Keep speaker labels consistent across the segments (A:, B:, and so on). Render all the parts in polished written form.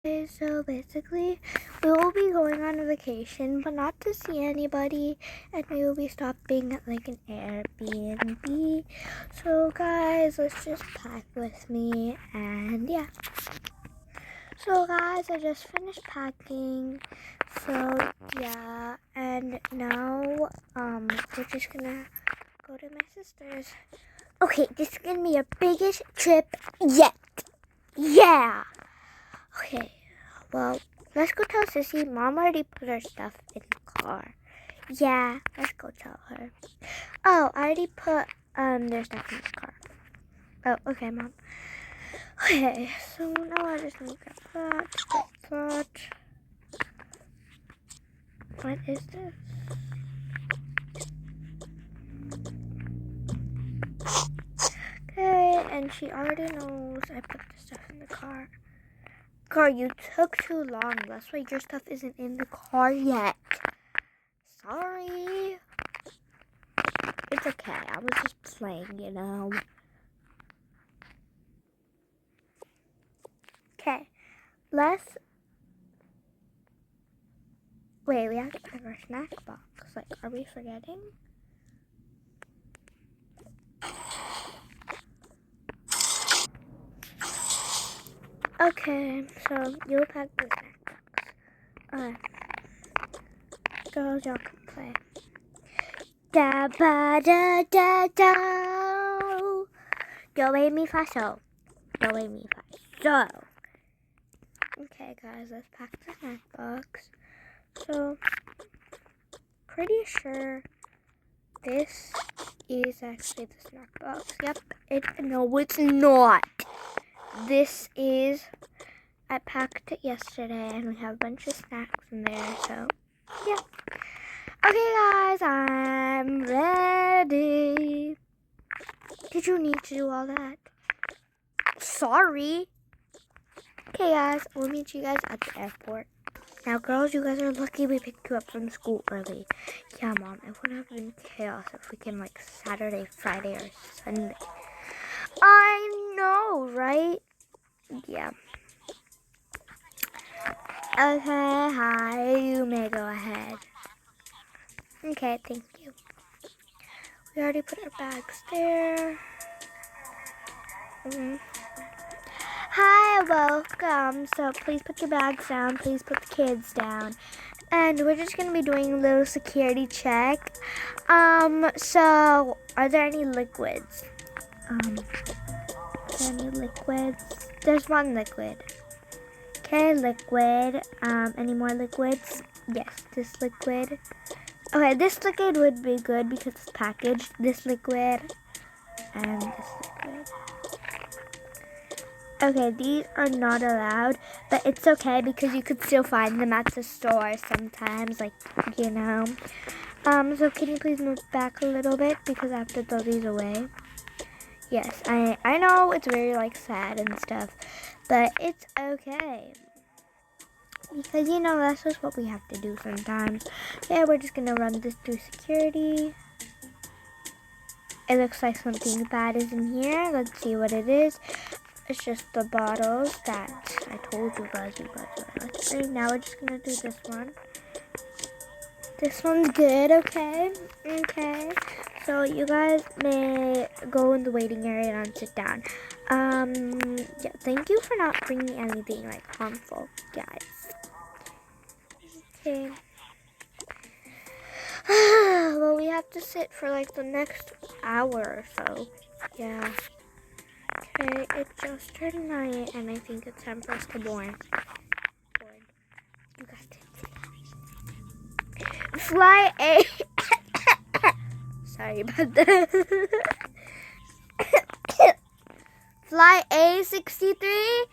A: Okay, so basically, we will be going on a vacation, but not to see anybody, and we will be stopping at like an Airbnb. So, guys, let's just pack with me, and yeah. So, guys, I just finished packing. So, yeah, and now, we're just gonna go to my sister's. Okay, this is gonna be our biggest trip yet. Yeah. Okay, well, let's go tell Sissy. Mom already put her stuff in the car. Yeah, let's go tell her. Oh, I already put their stuff in the car. Oh, okay, Mom. Okay, so now I just need to get that. What is this? Okay, and she already knows I put the stuff in the car. Girl, you took too long. That's why your stuff isn't in the car yet. Sorry. It's okay. I was just playing, you know. Okay. Let's... Wait, we have to pack our snack box. Like, are we forgetting? Okay, so you'll pack the snack box. Alright. Girls, y'all can play. Da ba da da da. Do re mi fa so. Do re mi fa so. Okay, guys, let's pack the snack box. So, pretty sure this is actually the snack box. Yep. No, it's not. This is... I packed it yesterday, and we have a bunch of snacks in there, so, yeah. Okay, guys, I'm ready. Did you need to do all that? Sorry. Okay, guys, we'll meet you guys at the airport. Now, girls, you guys are lucky we picked you up from school early. Yeah, Mom, it would have been chaos if we came, like, Saturday, Friday, or Sunday. I know, right? Yeah. Okay, hi, you may go ahead. Okay, thank you. We already put our bags there. Hi, welcome. So please put your bags down. Please put the kids down. And we're just going to be doing a little security check. So are there any liquids? Are there any liquids? There's one liquid. Okay, liquid. Any more liquids? Yes, this liquid. Okay, this liquid would be good because it's packaged. This liquid and this liquid. Okay, these are not allowed, but it's okay because you could still find them at the store sometimes, like, you know. So can you please move back a little bit because I have to throw these away? Yes, I know it's very, like, sad and stuff, but it's okay. Because, you know, that's just what we have to do sometimes. Yeah, we're just going to run this through security. It looks like something bad is in here. Let's see what it is. It's just the bottles that I told you guys were. Now we're just going to do this one. This one's good, okay? Okay. So you guys may go in the waiting area and sit down. Yeah, thank you for not bringing anything, like, harmful, guys. Okay. Well, we have to sit for like the next hour or so. Yeah. Okay, it just turned 9 and I think it's time for us to board. You got it. Fly A. Sorry about that. Fly A63.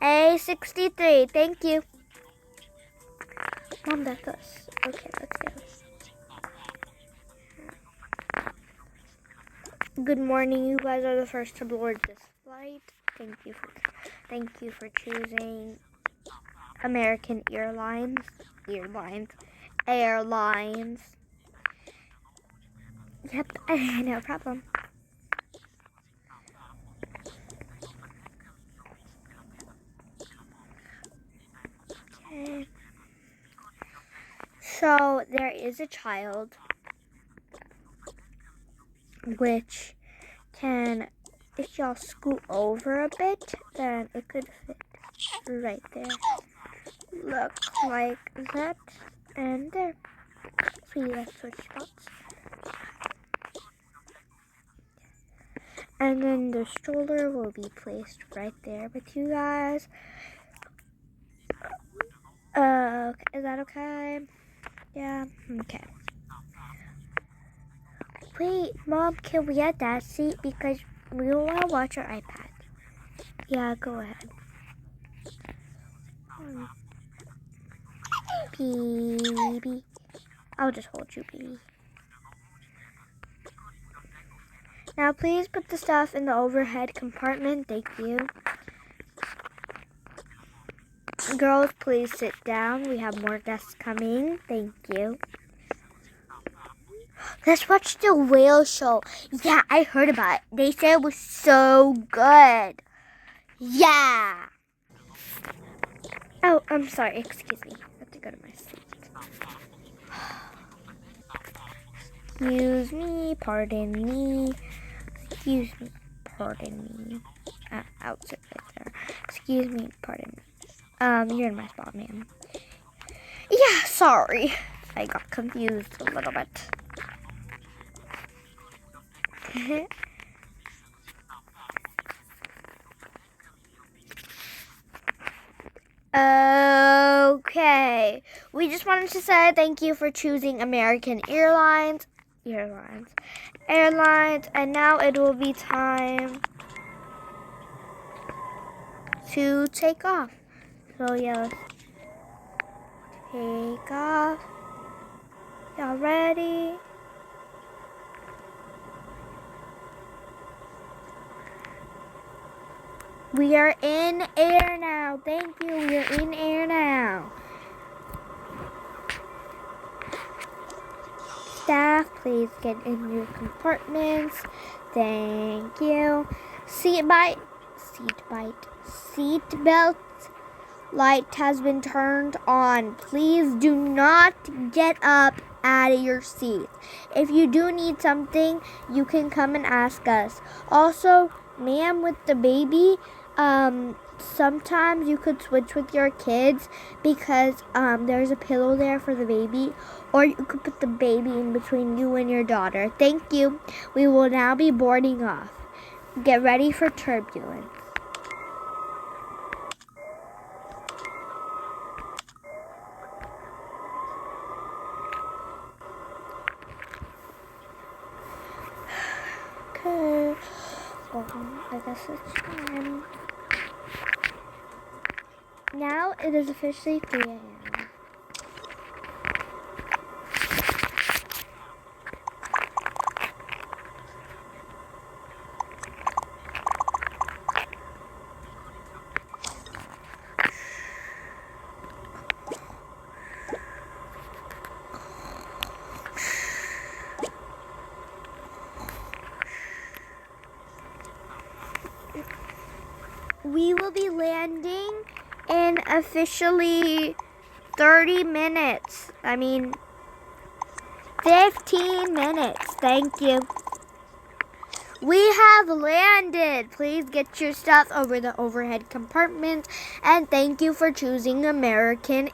A: A63. Thank you. Mom, that's us. Okay, let's go. Good morning. You guys are the first to board this flight. Thank you for choosing American Airlines. Yep, no problem. Okay. So there is a child which can, if y'all scoot over a bit, then it could fit right there. Look like that, and there. See, let's switch spots. And then the stroller will be placed right there with you guys. Is that okay? Yeah, okay. Wait, Mom, can we get that seat? Because we want to watch our iPad. Yeah, go ahead. Baby. I'll just hold you, baby. Now, please put the stuff in the overhead compartment. Thank you. Girls, please sit down. We have more guests coming. Thank you. Let's watch the whale show. Yeah, I heard about it. They said it was so good. Yeah. Oh, I'm sorry. Excuse me. I have to go to my seat. Excuse me. Pardon me. Excuse me. Pardon me. I'll sit right there. Excuse me. Pardon me. You're in my spot, ma'am. Yeah, sorry. I got confused a little bit. Okay. We just wanted to say thank you for choosing American Airlines. And now it will be time to take off. So yeah, let's take off. Y'all ready? We are in air now. Thank you. We are in air now. Staff, please get in your compartments. Thank you. Seat belt light has been turned on. Please do not get up out of your seat. If you do need something, you can come and ask us. Also, ma'am with the baby, sometimes you could switch with your kids because there's a pillow there for the baby, or you could put the baby in between you and your daughter. Thank you. We will now be boarding off. Get ready for turbulence. Okay. I guess it's time. Now it is officially 3 a.m. We will be landing in officially 30 minutes. 15 minutes. Thank you. We have landed. Please get your stuff over the overhead compartment. And thank you for choosing American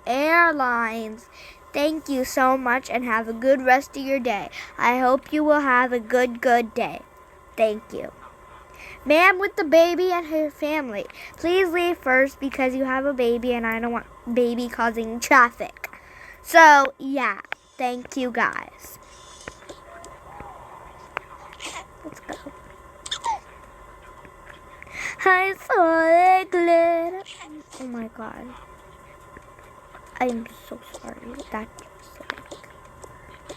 A: Airlines. Thank you so much and have a good rest of your day. I hope you will have a good day. Thank you. Ma'am with the baby and her family, please leave first because you have a baby and I don't want baby causing traffic. So, yeah, thank you guys. Let's go. I saw it glitter. Oh my god. I'm so sorry. That's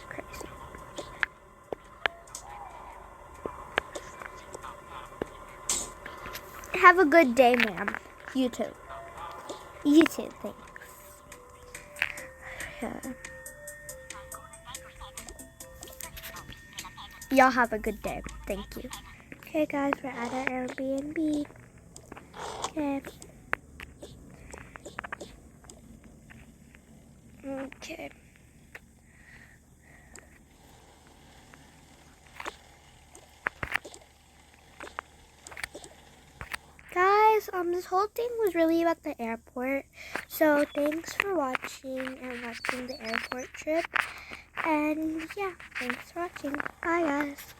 A: crazy. Have a good day, ma'am. You too. You too, thanks. Yeah. Y'all have a good day. Thank you. Okay, guys, we're at our Airbnb. Okay. Okay. Guys, this whole thing was really about the airport. So thanks for watching and watching the airport trip. And yeah, thanks for watching. Bye guys.